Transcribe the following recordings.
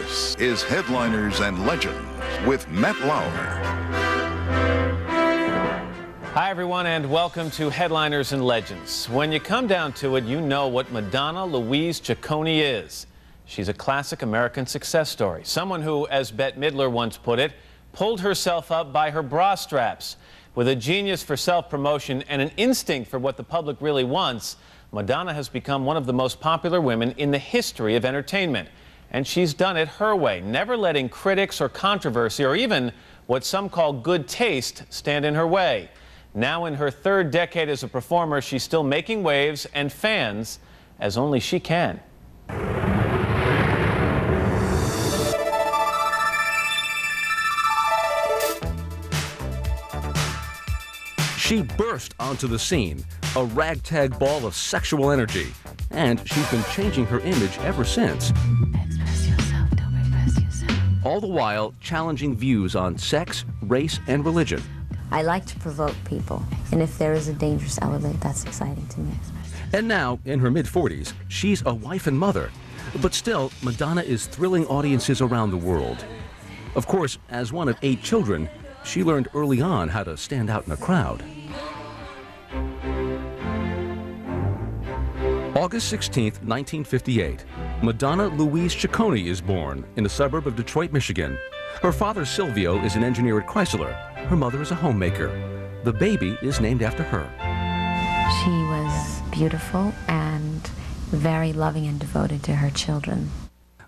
This is Headliners and Legends with Matt Lauer. Hi, everyone, and welcome to Headliners and Legends. When you come down to it, you know what Madonna Louise Ciccone is. She's a classic American success story. Someone who, as Bette Midler once put it, pulled herself up by her bra straps. With a genius for self-promotion and an instinct for what the public really wants, Madonna has become one of the most popular women in the history of entertainment. And she's done it her way, never letting critics or controversy or even what some call good taste stand in her way. Now in her third decade as a performer, she's still making waves and fans as only she can. She burst onto the scene, a ragtag ball of sexual energy, and she's been changing her image ever since. Express yourself, don't repress yourself. All the while challenging views on sex, race, and religion. I like to provoke people, and if there is a dangerous element, that's exciting to me. And now, in her mid-40s, she's a wife and mother. But still, Madonna is thrilling audiences around the world. Of course, as one of 8 children, she learned early on how to stand out in a crowd. August 16th, 1958, Madonna Louise Ciccone is born in a suburb of Detroit, Michigan. Her father, Silvio, is an engineer at Chrysler. Her mother is a homemaker. The baby is named after her. She was beautiful and very loving and devoted to her children.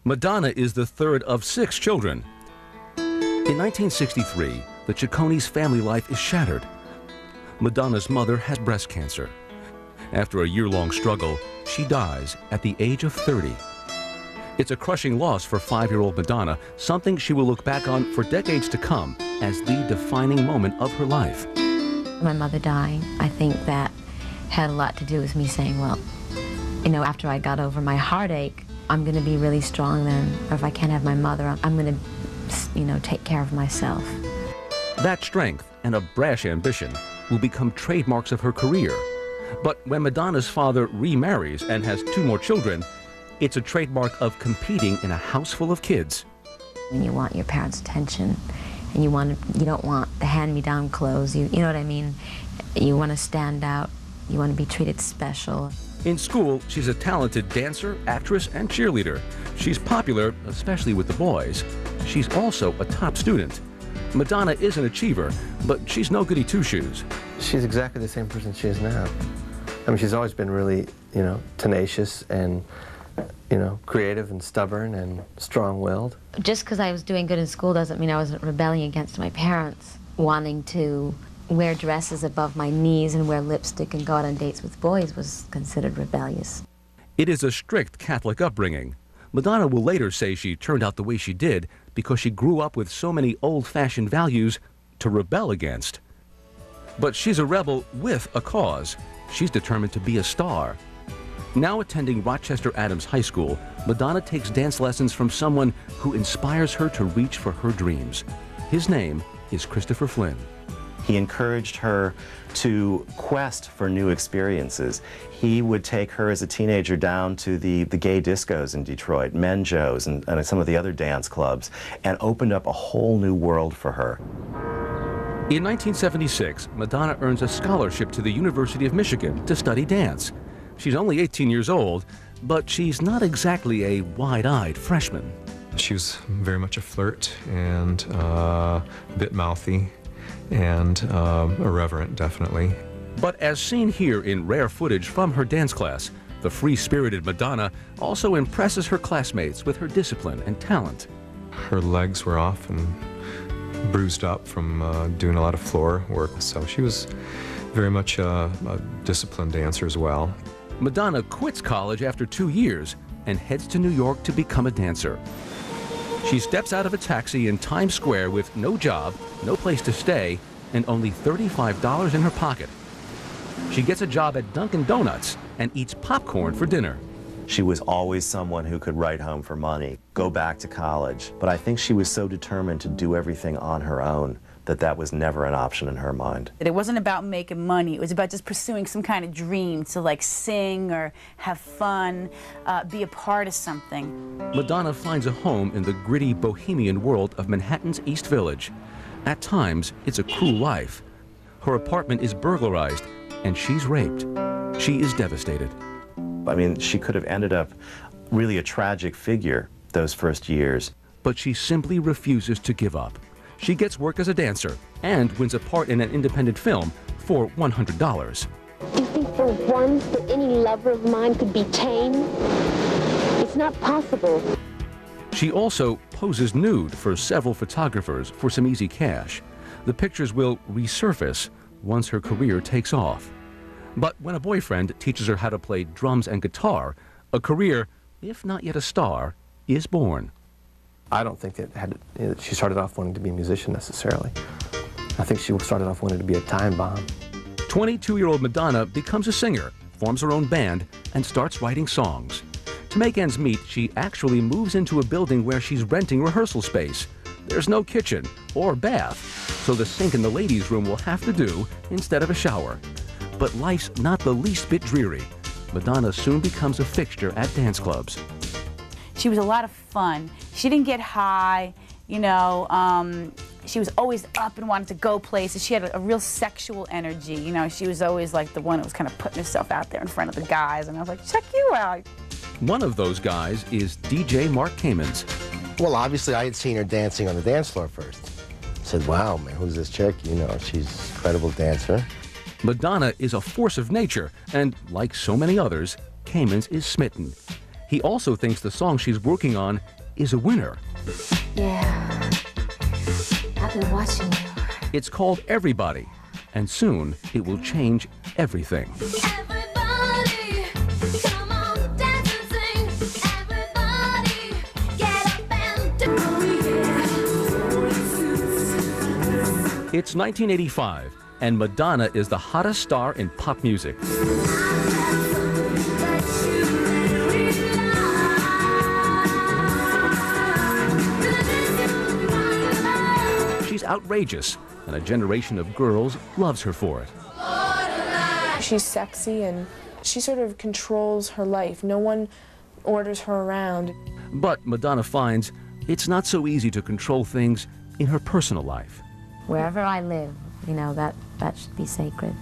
Madonna is the third of 6 children. In 1963, the Ciccone's family life is shattered. Madonna's mother has breast cancer. After a year-long struggle, she dies at the age of 30. It's a crushing loss for 5-year-old Madonna, something she will look back on for decades to come as the defining moment of her life. My mother dying, I think that had a lot to do with me saying, well, you know, after I got over my heartache, I'm going to be really strong then. Or if I can't have my mother, I'm going to, you know, take care of myself. That strength and a brash ambition will become trademarks of her career. But when Madonna's father remarries and has 2 more children, it's a trademark of competing in a house full of kids. When you want your parents' attention, and you don't want the hand-me-down clothes, you know what I mean? You want to stand out, you want to be treated special. In school, she's a talented dancer, actress, and cheerleader. She's popular, especially with the boys. She's also a top student. Madonna is an achiever, but she's no goody two-shoes. She's exactly the same person she is now. I mean, she's always been really, you know, tenacious and, you know, creative and stubborn and strong-willed. Just because I was doing good in school doesn't mean I wasn't rebelling against my parents. Wanting to wear dresses above my knees and wear lipstick and go out on dates with boys was considered rebellious. It is a strict Catholic upbringing. Madonna will later say she turned out the way she did because she grew up with so many old-fashioned values to rebel against. But she's a rebel with a cause. She's determined to be a star. Now attending Rochester Adams High School, Madonna takes dance lessons from someone who inspires her to reach for her dreams. His name is Christopher Flynn. He encouraged her to quest for new experiences. He would take her as a teenager down to the gay discos in Detroit, Men Joe's, and some of the other dance clubs, and opened up a whole new world for her. In 1976, Madonna earns a scholarship to the University of Michigan to study dance. She's only 18 years old, but she's not exactly a wide-eyed freshman. She was very much a flirt and a bit mouthy and irreverent, definitely. But as seen here in rare footage from her dance class, the free-spirited Madonna also impresses her classmates with her discipline and talent. Her legs were off and bruised up from doing a lot of floor work, so she was very much a disciplined dancer as well. Madonna quits college after 2 years and heads to New York to become a dancer. She steps out of a taxi in Times Square with no job, no place to stay, and only $35 in her pocket. She gets a job at Dunkin' Donuts and eats popcorn for dinner. She was always someone who could write home for money, go back to college. But I think she was so determined to do everything on her own that was never an option in her mind. It wasn't about making money. It was about just pursuing some kind of dream to like sing or have fun, be a part of something. Madonna finds a home in the gritty bohemian world of Manhattan's East Village. At times, it's a cruel life. Her apartment is burglarized, and she's raped. She is devastated. I mean, she could have ended up really a tragic figure those first years. But she simply refuses to give up. She gets work as a dancer and wins a part in an independent film for $100. Do you think for once that any lover of mine could be tame? It's not possible. She also poses nude for several photographers for some easy cash. The pictures will resurface once her career takes off. But when a boyfriend teaches her how to play drums and guitar, a career, if not yet a star, is born. I don't think that she started off wanting to be a musician necessarily. I think she started off wanting to be a time bomb. 22-year-old Madonna becomes a singer, forms her own band, and starts writing songs. To make ends meet, she actually moves into a building where she's renting rehearsal space. There's no kitchen or bath, so the sink in the ladies' room will have to do instead of a shower. But life's not the least bit dreary. Madonna soon becomes a fixture at dance clubs. She was a lot of fun. She didn't get high, you know. She was always up and wanted to go places. She had a real sexual energy, you know. She was always like the one that was kind of putting herself out there in front of the guys, and I was like, check you out. One of those guys is DJ Mark Kamens. Well, obviously, I had seen her dancing on the dance floor first. I said, wow, man, who's this chick? You know, she's an incredible dancer. Madonna is a force of nature, and like so many others, Kamens is smitten. He also thinks the song she's working on is a winner. Yeah, I've been watching you. It's called Everybody, and soon it will change everything. Everybody, come on, dance and sing. Everybody, get up and do it. It's 1985, and Madonna is the hottest star in pop music. She's outrageous, and a generation of girls loves her for it. She's sexy, and she sort of controls her life. No one orders her around. But Madonna finds it's not so easy to control things in her personal life. Wherever I live, you know, that should be sacred.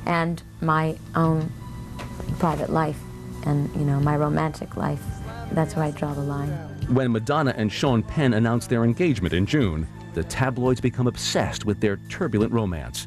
And my own private life and, you know, my romantic life, that's where I draw the line. When Madonna and Sean Penn announced their engagement in June, the tabloids become obsessed with their turbulent romance.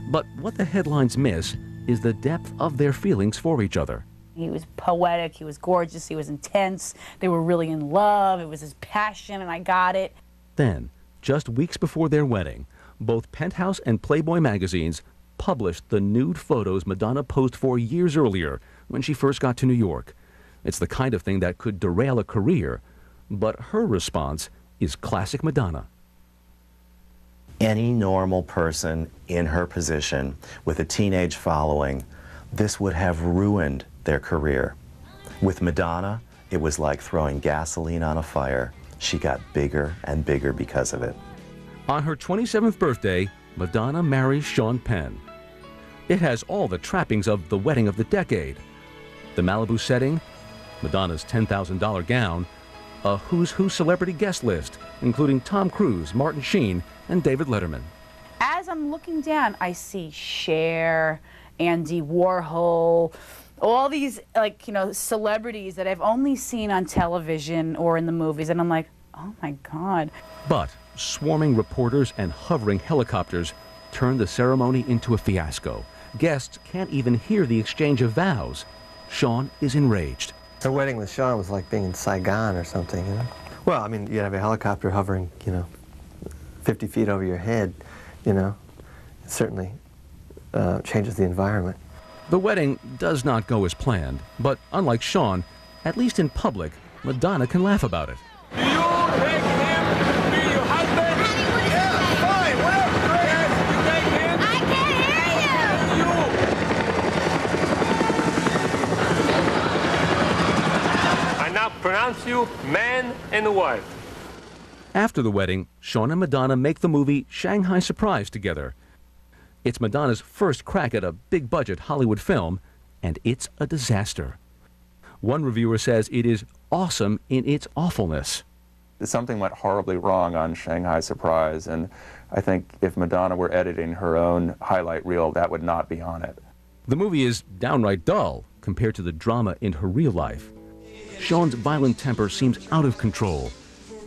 But what the headlines miss is the depth of their feelings for each other. He was poetic, he was gorgeous, he was intense, they were really in love, it was his passion, and I got it. Then, just weeks before their wedding, both Penthouse and Playboy magazines published the nude photos Madonna posed for years earlier when she first got to New York. It's the kind of thing that could derail a career, but her response is classic Madonna. Any normal person in her position with a teenage following, this would have ruined their career. With Madonna, it was like throwing gasoline on a fire. She got bigger and bigger because of it. On her 27th birthday, Madonna marries Sean Penn. It has all the trappings of the wedding of the decade. The Malibu setting, Madonna's $10,000 gown, a who's who celebrity guest list, including Tom Cruise, Martin Sheen, and David Letterman. As I'm looking down, I see Cher, Andy Warhol, all these, like, you know, celebrities that I've only seen on television or in the movies, and I'm like, oh my God. But swarming reporters and hovering helicopters turn the ceremony into a fiasco. Guests can't even hear the exchange of vows. Sean is enraged. Her wedding with Sean was like being in Saigon or something, you know? Well, I mean, you have a helicopter hovering, you know, 50 feet over your head, you know. It certainly changes the environment. The wedding does not go as planned, but unlike Sean, at least in public, Madonna can laugh about it. Do you take him to be your husband? Yeah, fine, whatever, great. You take him? I can't hear you. I now pronounce you man and wife. After the wedding, Shawn and Madonna make the movie Shanghai Surprise together. It's Madonna's first crack at a big-budget Hollywood film, and it's a disaster. One reviewer says it is awesome in its awfulness. Something went horribly wrong on Shanghai Surprise, and I think if Madonna were editing her own highlight reel, that would not be on it. The movie is downright dull compared to the drama in her real life. Shawn's violent temper seems out of control.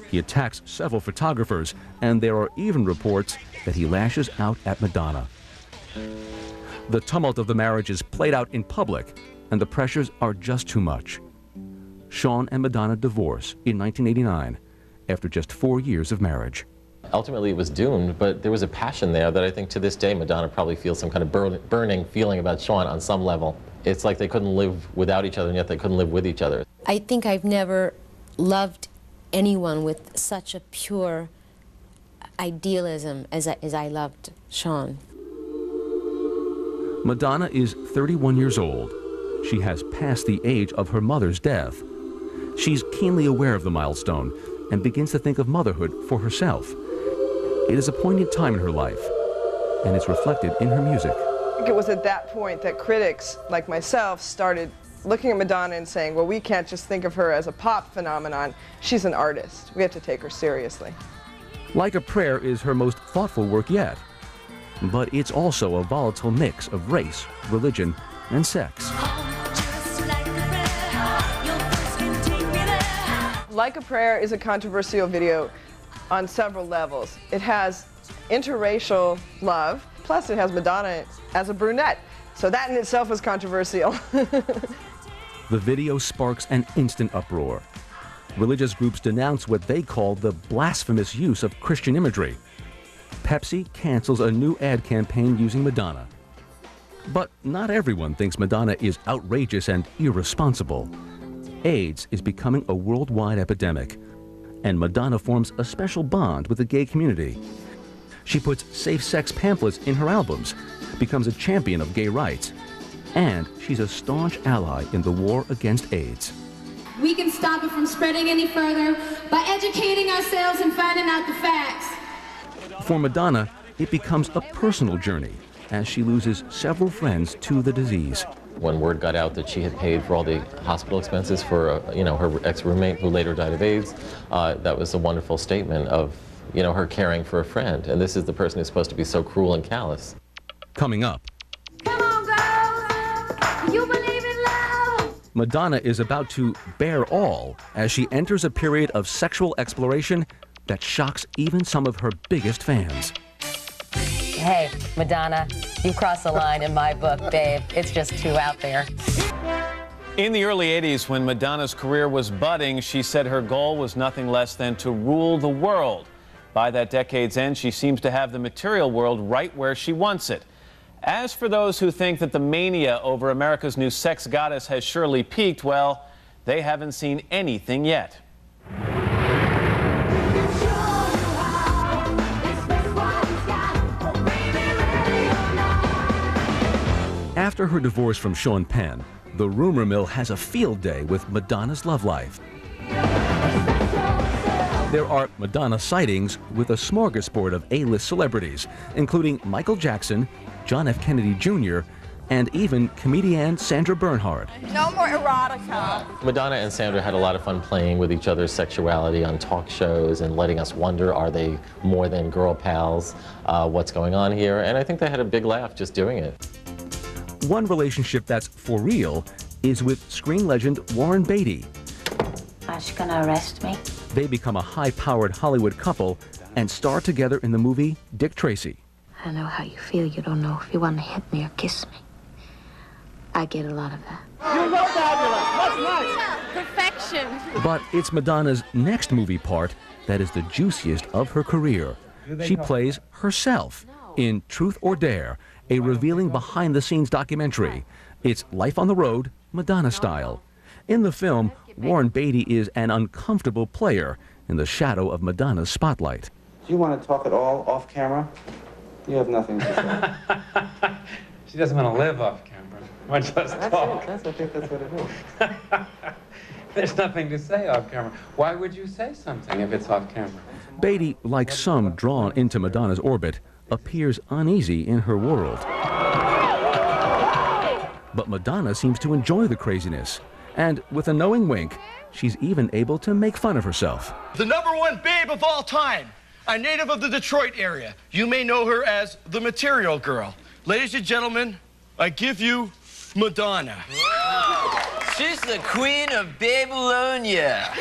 He attacks several photographers, and there are even reports that he lashes out at Madonna. The tumult of the marriage is played out in public, and the pressures are just too much. Shawn and Madonna divorce in 1989 after just 4 years of marriage. Ultimately, it was doomed, but there was a passion there that I think to this day Madonna probably feels some kind of burning feeling about Shawn on some level. It's like they couldn't live without each other, and yet they couldn't live with each other. I think I've never loved anyone with such a pure idealism as I loved Shawn. Madonna is 31 years old. She has passed the age of her mother's death. She's keenly aware of the milestone and begins to think of motherhood for herself. It is a poignant time in her life, and it's reflected in her music. I think it was at that point that critics, like myself, started looking at Madonna and saying, well, we can't just think of her as a pop phenomenon. She's an artist. We have to take her seriously. Like a Prayer is her most thoughtful work yet, but it's also a volatile mix of race, religion, and sex. Like a Prayer is a controversial video on several levels. It has interracial love, plus it has Madonna as a brunette. So that in itself is controversial. The video sparks an instant uproar. Religious groups denounce what they call the blasphemous use of Christian imagery. Pepsi cancels a new ad campaign using Madonna. But not everyone thinks Madonna is outrageous and irresponsible. AIDS is becoming a worldwide epidemic, and Madonna forms a special bond with the gay community. She puts safe-sex pamphlets in her albums, becomes a champion of gay rights, and she's a staunch ally in the war against AIDS. We can stop it from spreading any further by educating ourselves and finding out the facts. For Madonna, it becomes a personal journey as she loses several friends to the disease. When word got out that she had paid for all the hospital expenses for her ex-roommate who later died of AIDS, that was a wonderful statement of her caring for a friend. And this is the person who's supposed to be so cruel and callous. Coming up. Come on, girls! You believe in love! Madonna is about to bear all as she enters a period of sexual exploration that shocks even some of her biggest fans. Hey, Madonna, you crossed the line in my book, babe. It's just too out there. In the early 80s, when Madonna's career was budding, she said her goal was nothing less than to rule the world. By that decade's end, she seems to have the material world right where she wants it. As for those who think that the mania over America's new sex goddess has surely peaked, well, they haven't seen anything yet. After her divorce from Sean Penn, the rumor mill has a field day with Madonna's love life. There are Madonna sightings with a smorgasbord of A-list celebrities, including Michael Jackson, John F. Kennedy Jr., and even comedian Sandra Bernhard. No more erotica. Madonna and Sandra had a lot of fun playing with each other's sexuality on talk shows and letting us wonder, are they more than girl pals? What's going on here? And I think they had a big laugh just doing it. One relationship that's for real is with screen legend Warren Beatty. Is she gonna arrest me? They become a high-powered Hollywood couple and star together in the movie Dick Tracy. I know how you feel. You don't know if you want to hit me or kiss me. I get a lot of that. You look fabulous. What's next? Perfection. But it's Madonna's next movie part that is the juiciest of her career. She plays herself in Truth or Dare, a revealing behind-the-scenes documentary. It's life on the road, Madonna style. In the film, Warren Beatty is an uncomfortable player in the shadow of Madonna's spotlight. Do you want to talk at all off camera? You have nothing to say. She doesn't want to live off camera, much less talk. I think that's what it is. There's nothing to say off camera. Why would you say something if it's off camera? Beatty, like some drawn into Madonna's orbit, appears uneasy in her world. But Madonna seems to enjoy the craziness. And with a knowing wink, she's even able to make fun of herself. The #1 babe of all time, a native of the Detroit area. You may know her as the Material Girl. Ladies and gentlemen, I give you Madonna. She's the queen of Babylonia.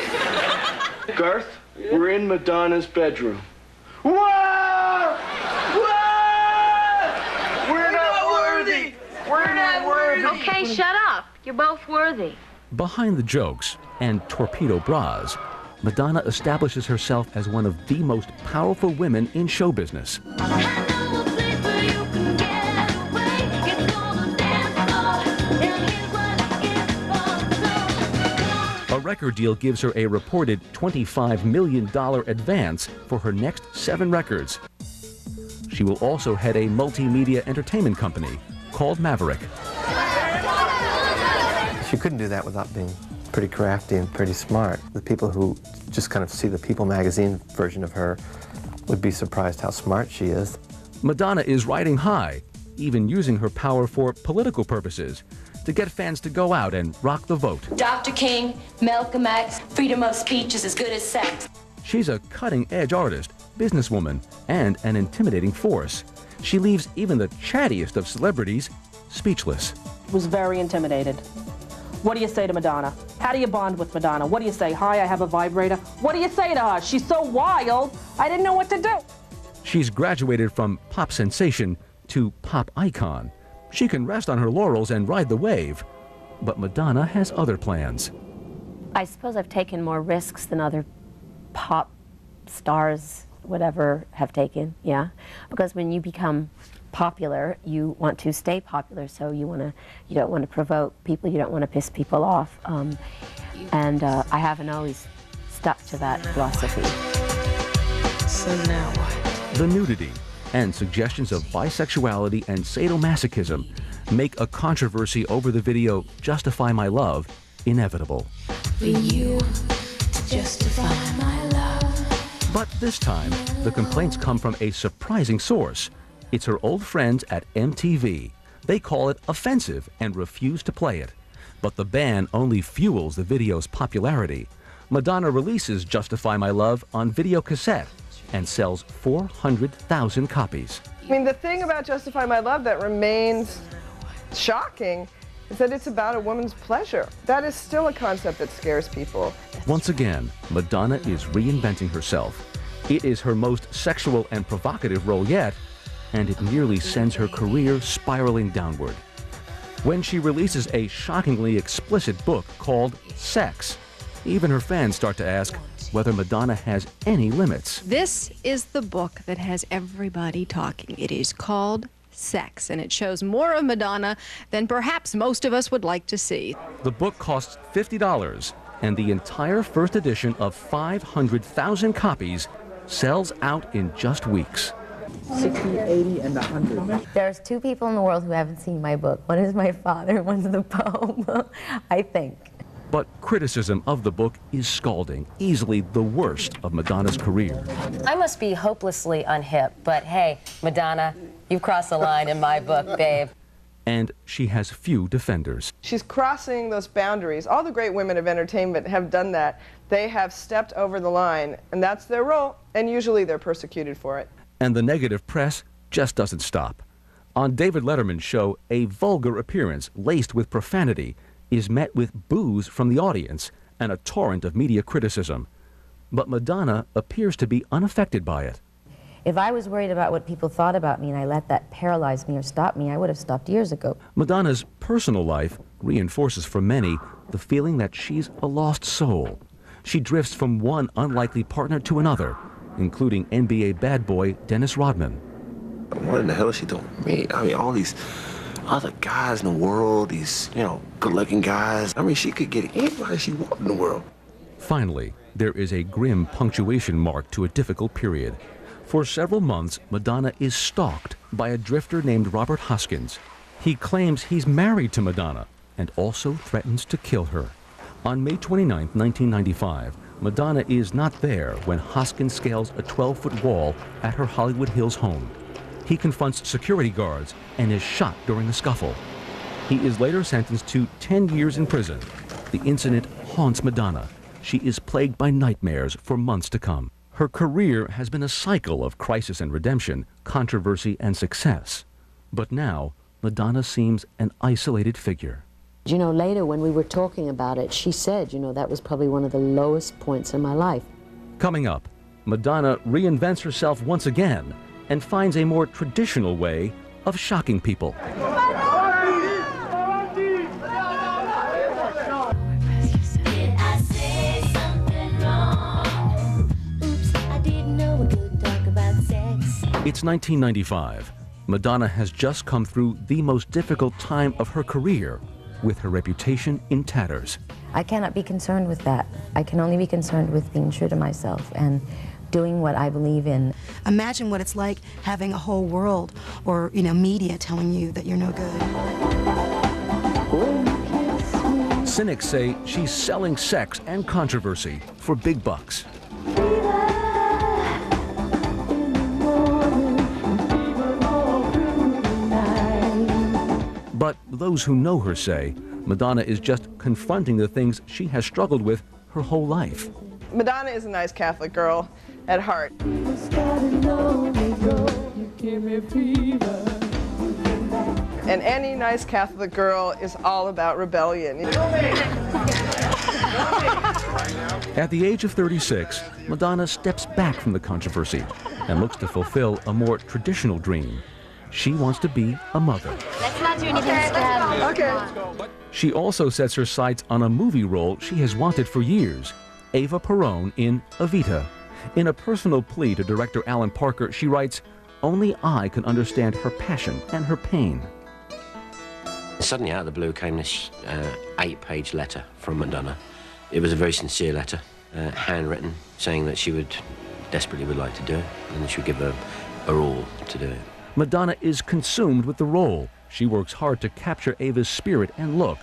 Garth, we're in Madonna's bedroom. Whoa! Whoa! We're not worthy! We're not worthy! Okay, shut up. You're both worthy. Behind the jokes and torpedo bras, Madonna establishes herself as one of the most powerful women in show business. A record deal gives her a reported $25 million advance for her next 7 records. She will also head a multimedia entertainment company called Maverick. She couldn't do that without being pretty crafty and pretty smart. The people who just kind of see the People magazine version of her would be surprised how smart she is. Madonna is riding high, even using her power for political purposes, to get fans to go out and rock the vote. Dr. King, Malcolm X, freedom of speech is as good as sex. She's a cutting-edge artist, businesswoman, and an intimidating force. She leaves even the chattiest of celebrities speechless. Was very intimidated. What do you say to Madonna? How do you bond with Madonna? What do you say? Hi, I have a vibrator. What do you say to her? She's so wild, I didn't know what to do. She's graduated from pop sensation to pop icon. She can rest on her laurels and ride the wave. But Madonna has other plans. I suppose I've taken more risks than other pop stars, whatever, have taken, yeah. Because when you become popular, you want to stay popular, so you don't want to provoke people, you don't want to piss people off. I haven't always stuck to that philosophy. So now what? The nudity and suggestions of bisexuality and sadomasochism make a controversy over the video Justify My Love inevitable. For you to justify my love. But this time, the complaints come from a surprising source. It's her old friends at MTV. They call it offensive and refuse to play it. But the ban only fuels the video's popularity. Madonna releases Justify My Love on video cassette and sells 400,000 copies. I mean, the thing about Justify My Love that remains shocking is that it's about a woman's pleasure. That is still a concept that scares people. Once again, Madonna is reinventing herself. It is her most sexual and provocative role yet, and it nearly sends her career spiraling downward. When she releases a shockingly explicit book called Sex, even her fans start to ask whether Madonna has any limits. This is the book that has everybody talking. It is called Sex, and it shows more of Madonna than perhaps most of us would like to see. The book costs $50, and the entire first edition of 500,000 copies sells out in just weeks. 60, 80, and 100. There's 2 people in the world who haven't seen my book. One is my father, one's the Pope, I think. But criticism of the book is scalding, easily the worst of Madonna's career. I must be hopelessly unhip, but hey, Madonna, you've crossed the line in my book, babe. And she has few defenders. She's crossing those boundaries. All the great women of entertainment have done that. They have stepped over the line, and that's their role, and usually they're persecuted for it. And the negative press just doesn't stop. On David Letterman's show, a vulgar appearance laced with profanity is met with boos from the audience and a torrent of media criticism. But Madonna appears to be unaffected by it. If I was worried about what people thought about me and I let that paralyze me or stop me, I would have stopped years ago. Madonna's personal life reinforces for many the feeling that she's a lost soul. She drifts from one unlikely partner to another, including NBA bad boy Dennis Rodman. What in the hell is she doing with me? I mean, all these other guys in the world, these, good-looking guys. I mean, she could get anybody she wants in the world. Finally, there is a grim punctuation mark to a difficult period. For several months, Madonna is stalked by a drifter named Robert Hoskins. He claims he's married to Madonna and also threatens to kill her. On May 29, 1995, Madonna is not there when Hoskins scales a 12-foot wall at her Hollywood Hills home. He confronts security guards and is shot during the scuffle. He is later sentenced to 10 years in prison. The incident haunts Madonna. She is plagued by nightmares for months to come. Her career has been a cycle of crisis and redemption, controversy and success. But now, Madonna seems an isolated figure. You know, later when we were talking about it, she said, you know, that was probably one of the lowest points in my life. Coming up, Madonna reinvents herself once again and finds a more traditional way of shocking people. It's 1995. Madonna has just come through the most difficult time of her career, with her reputation in tatters. I cannot be concerned with that. I can only be concerned with being true to myself and doing what I believe in. Imagine what it's like having a whole world or, you know, media telling you that you're no good. Cynics say she's selling sex and controversy for big bucks. But those who know her say Madonna is just confronting the things she has struggled with her whole life. Madonna is a nice Catholic girl at heart. And any nice Catholic girl is all about rebellion. At the age of 36, Madonna steps back from the controversy and looks to fulfill a more traditional dream. She wants to be a mother. Let's not do anything extravagant. Okay. She also sets her sights on a movie role she has wanted for years, Eva Perón in Evita. In a personal plea to director Alan Parker, she writes, "Only I can understand her passion and her pain." Suddenly out of the blue came this 8-page letter from Madonna. It was a very sincere letter, handwritten, saying that she desperately would like to do it, and that she would give her all to do it. Madonna is consumed with the role. She works hard to capture Eva's spirit and look.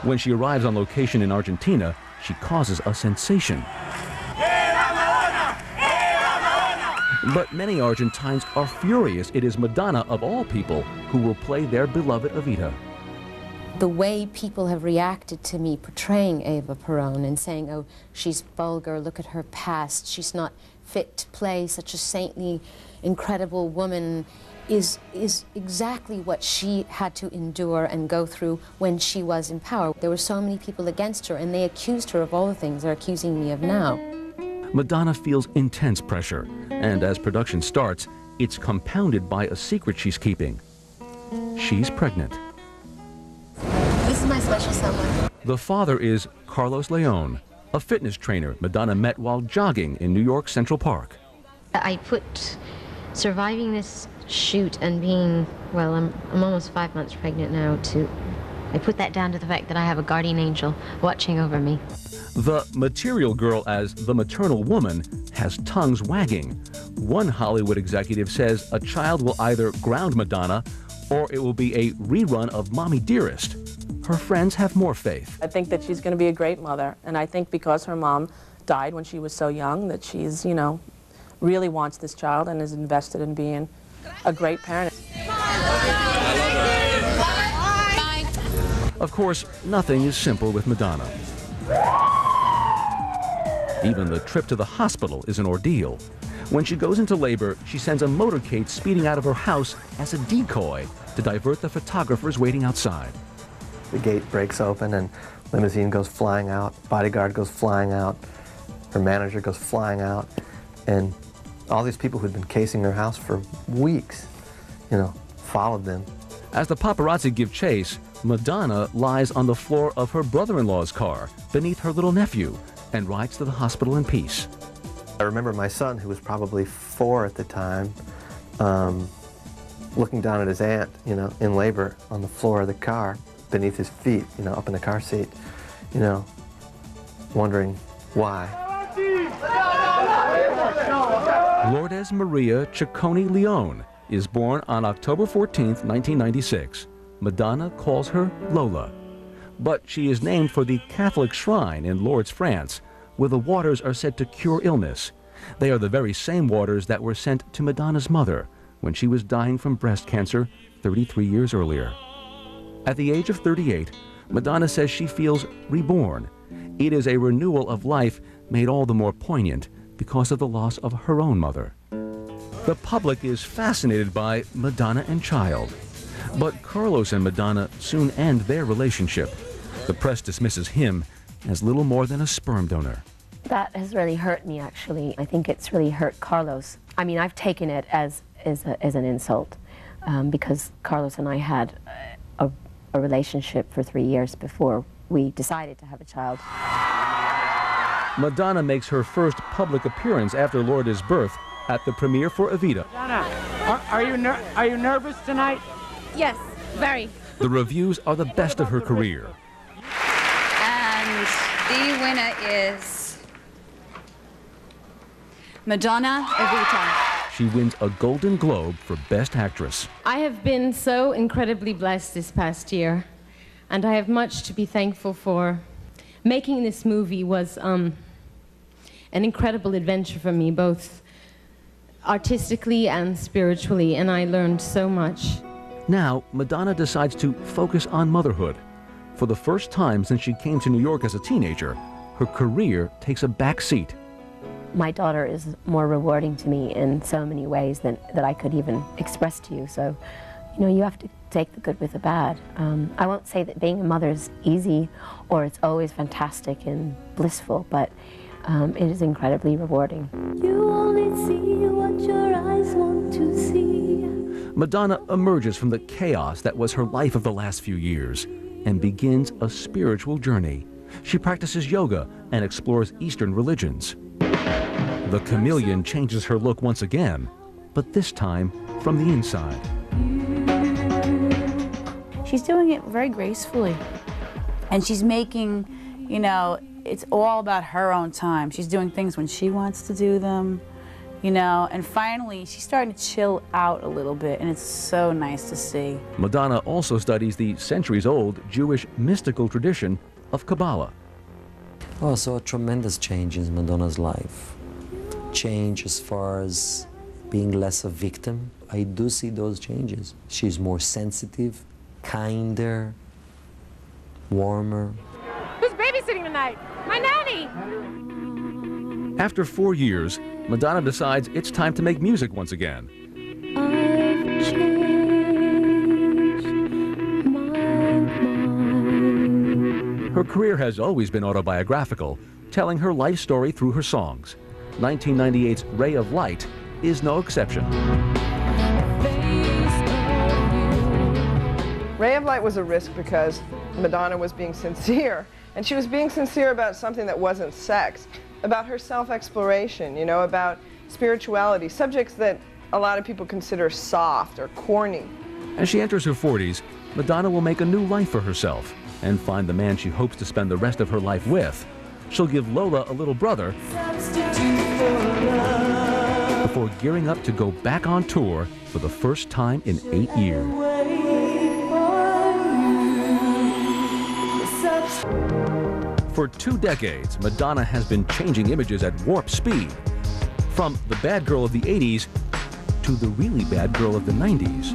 When she arrives on location in Argentina, she causes a sensation. But many Argentines are furious it is Madonna, of all people, who will play their beloved Evita. The way people have reacted to me portraying Eva Perón and saying, oh, she's vulgar, look at her past, she's not fit to play such a saintly, incredible woman, is exactly what she had to endure and go through when she was in power. There were so many people against her, and they accused her of all the things they're accusing me of now. Madonna feels intense pressure, and as production starts, it's compounded by a secret she's keeping. She's pregnant. This is my special someone. The father is Carlos Leon, a fitness trainer Madonna met while jogging in New York Central Park. I put surviving this shoot and being, well, I'm almost 5 months pregnant now, I put that down to the fact that I have a guardian angel watching over me. The material girl as the maternal woman has tongues wagging. One Hollywood executive says a child will either ground Madonna or it will be a rerun of Mommy Dearest. Her friends have more faith. I think that she's going to be a great mother, and I think because her mom died when she was so young that she's, you know, really wants this child and is invested in being a great parent. Of course, nothing is simple with Madonna. Even the trip to the hospital is an ordeal. When she goes into labor, she sends a motorcade speeding out of her house as a decoy to divert the photographers waiting outside. The gate breaks open and limousine goes flying out, bodyguard goes flying out, her manager goes flying out, and all these people who'd been casing her house for weeks, you know, followed them. As the paparazzi give chase, Madonna lies on the floor of her brother-in-law's car beneath her little nephew and rides to the hospital in peace. I remember my son, who was probably 4 at the time, looking down at his aunt, you know, in labor on the floor of the car beneath his feet, you know, up in the car seat, you know, wondering why. Lourdes Maria Ciccone Leone is born on October 14, 1996. Madonna calls her Lola. But she is named for the Catholic shrine in Lourdes, France, where the waters are said to cure illness. They are the very same waters that were sent to Madonna's mother when she was dying from breast cancer 33 years earlier. At the age of 38, Madonna says she feels reborn. It is a renewal of life made all the more poignant because of the loss of her own mother. The public is fascinated by Madonna and child. But Carlos and Madonna soon end their relationship. The press dismisses him as little more than a sperm donor. That has really hurt me, actually. I think it's really hurt Carlos. I mean, I've taken it as an insult because Carlos and I had a relationship for 3 years before we decided to have a child. Madonna makes her first public appearance after Lourdes' birth at the premiere for Evita. Madonna, are you nervous tonight? Yes, very. The reviews are the best of her career. And the winner is Madonna Evita. She wins a Golden Globe for Best Actress. I have been so incredibly blessed this past year, and I have much to be thankful for. Making this movie was an incredible adventure for me, both artistically and spiritually, and I learned so much. Now, Madonna decides to focus on motherhood. For the first time since she came to New York as a teenager, her career takes a back seat. My daughter is more rewarding to me in so many ways that I could even express to you. So, you know, you have to take the good with the bad. I won't say that being a mother is easy or it's always fantastic and blissful, but it is incredibly rewarding. You only see what your eyes want to see. Madonna emerges from the chaos that was her life of the last few years and begins a spiritual journey. She practices yoga and explores Eastern religions. The chameleon changes her look once again, but this time from the inside. She's doing it very gracefully. And she's making, you know, it's all about her own time. She's doing things when she wants to do them, you know, and finally she's starting to chill out a little bit, and it's so nice to see. Madonna also studies the centuries-old Jewish mystical tradition of Kabbalah. Oh, so a tremendous change in Madonna's life. Change as far as being less a victim. I do see those changes. She's more sensitive, kinder, warmer. Who's babysitting tonight? My nanny! After 4 years, Madonna decides it's time to make music once again. I've changed my mind. Her career has always been autobiographical, telling her life story through her songs. 1998's Ray of Light is no exception. Ray of Light was a risk because Madonna was being sincere, and she was being sincere about something that wasn't sex, about her self-exploration, you know, about spirituality, subjects that a lot of people consider soft or corny. As she enters her 40s, Madonna will make a new life for herself and find the man she hopes to spend the rest of her life with. She'll give Lola a little brother before gearing up to go back on tour for the first time in 8 years. For 2 decades, Madonna has been changing images at warp speed. From the bad girl of the 80s to the really bad girl of the 90s.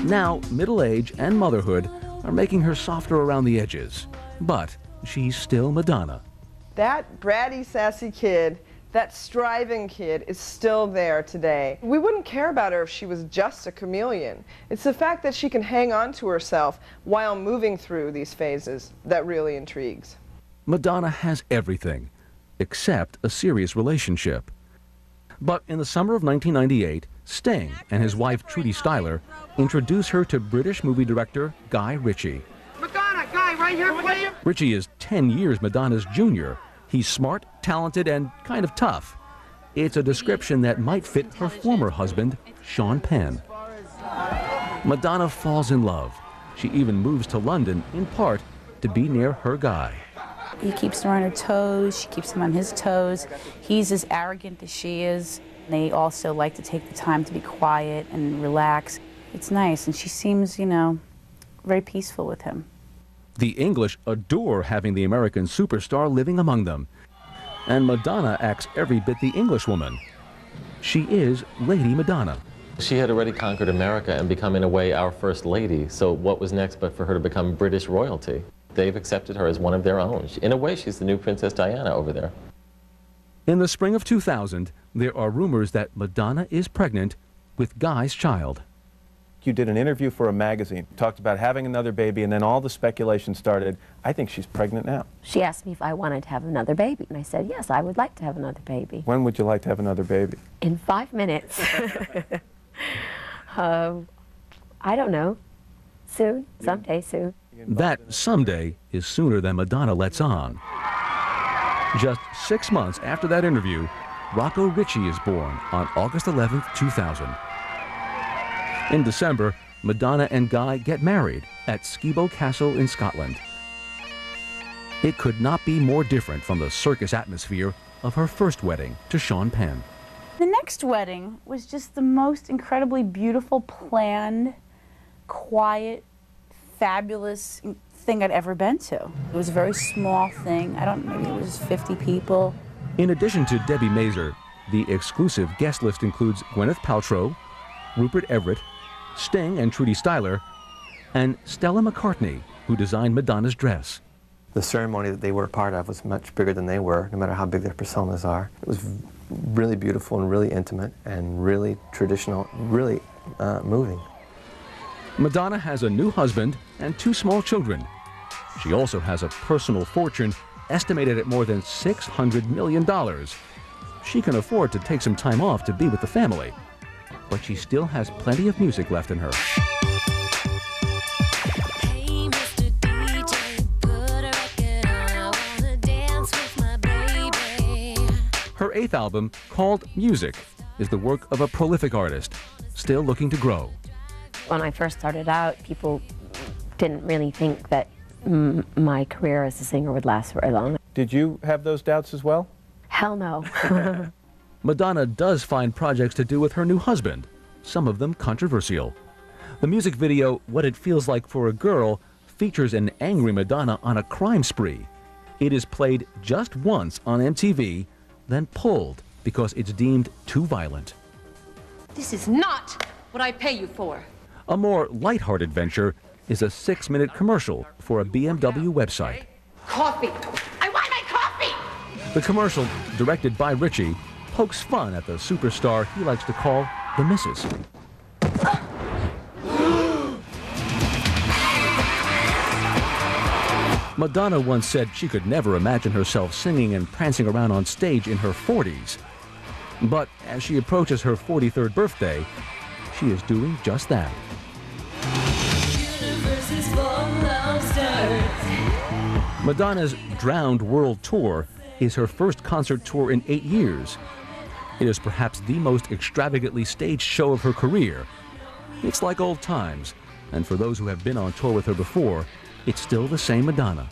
Now, middle age and motherhood are making her softer around the edges. But she's still Madonna. That bratty, sassy kid, that striving kid is still there today. We wouldn't care about her if she was just a chameleon. It's the fact that she can hang on to herself while moving through these phases that really intrigues. Madonna has everything, except a serious relationship. But in the summer of 1998, Sting and his wife Trudy Styler introduce her to British movie director Guy Ritchie. Madonna, Guy, right here, please. Ritchie is 10 years Madonna's junior. He's smart, talented, and kind of tough. It's a description that might fit her former husband, Sean Penn. Madonna falls in love. She even moves to London, in part, to be near her Guy. He keeps her on her toes, she keeps him on his toes. He's as arrogant as she is. They also like to take the time to be quiet and relax. It's nice, and she seems, you know, very peaceful with him. The English adore having the American superstar living among them. And Madonna acts every bit the Englishwoman. She is Lady Madonna. She had already conquered America and become, in a way, our first lady. So what was next but for her to become British royalty? They've accepted her as one of their own. In a way, she's the new Princess Diana over there. In the spring of 2000, there are rumors that Madonna is pregnant with Guy's child. You did an interview for a magazine, talked about having another baby, and then all the speculation started. I think she's pregnant now. She asked me if I wanted to have another baby, and I said, yes, I would like to have another baby. When would you like to have another baby? In 5 minutes. I don't know. Soon, someday soon. That someday is sooner than Madonna lets on. Just 6 months after that interview, Rocco Ritchie is born on August 11th, 2000. In December, Madonna and Guy get married at Skibo Castle in Scotland. It could not be more different from the circus atmosphere of her first wedding to Sean Penn. The next wedding was just the most incredibly beautiful, planned, quiet, fabulous thing I'd ever been to. It was a very small thing. Maybe it was 50 people. In addition to Debbie Mazur, the exclusive guest list includes Gwyneth Paltrow, Rupert Everett, Sting and Trudy Styler, and Stella McCartney, who designed Madonna's dress. The ceremony that they were a part of was much bigger than they were, no matter how big their personas are. It was really beautiful and really intimate and really traditional, really moving. Madonna has a new husband and 2 small children. She also has a personal fortune estimated at more than $600 million. She can afford to take some time off to be with the family, but she still has plenty of music left in her. Her 8th album, called Music, is the work of a prolific artist, still looking to grow. When I first started out, people didn't really think that my career as a singer would last very long. Did you have those doubts as well? Hell no. Madonna does find projects to do with her new husband, some of them controversial. The music video, What It Feels Like for a Girl, features an angry Madonna on a crime spree. It is played just once on MTV, then pulled because it's deemed too violent. This is not what I pay you for. A more lighthearted venture is a 6-minute commercial for a BMW website. Coffee. I want my coffee! The commercial, directed by Ritchie, pokes fun at the superstar he likes to call the Missus. Madonna once said she could never imagine herself singing and prancing around on stage in her 40s. But as she approaches her 43rd birthday, she is doing just that. Madonna's Drowned World Tour is her first concert tour in 8 years. It is perhaps the most extravagantly staged show of her career. It's like old times, and for those who have been on tour with her before, it's still the same Madonna.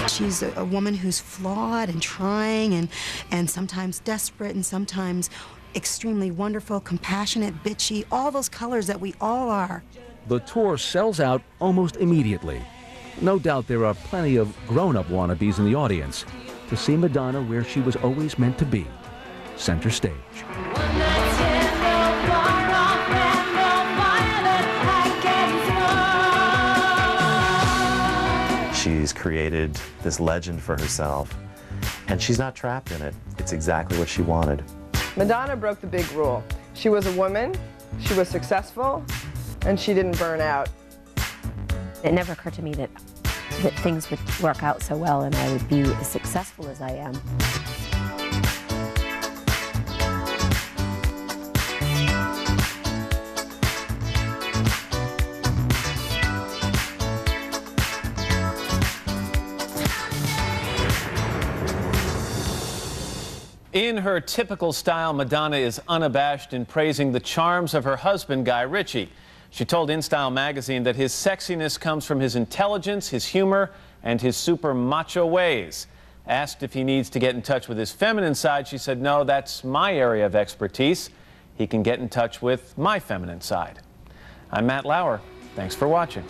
She's a woman who's flawed and trying and sometimes desperate and sometimes extremely wonderful, compassionate, bitchy, all those colors that we all are. The tour sells out almost immediately. No doubt there are plenty of grown-up wannabes in the audience to see Madonna where she was always meant to be, center stage. She's created this legend for herself, and she's not trapped in it. It's exactly what she wanted. Madonna broke the big rule. She was a woman, she was successful, and she didn't burn out. It never occurred to me that things would work out so well and I would be as successful as I am. In her typical style, Madonna is unabashed in praising the charms of her husband, Guy Ritchie. She told InStyle magazine that his sexiness comes from his intelligence, his humor, and his super macho ways. Asked if he needs to get in touch with his feminine side, she said, no, that's my area of expertise. He can get in touch with my feminine side. I'm Matt Lauer. Thanks for watching.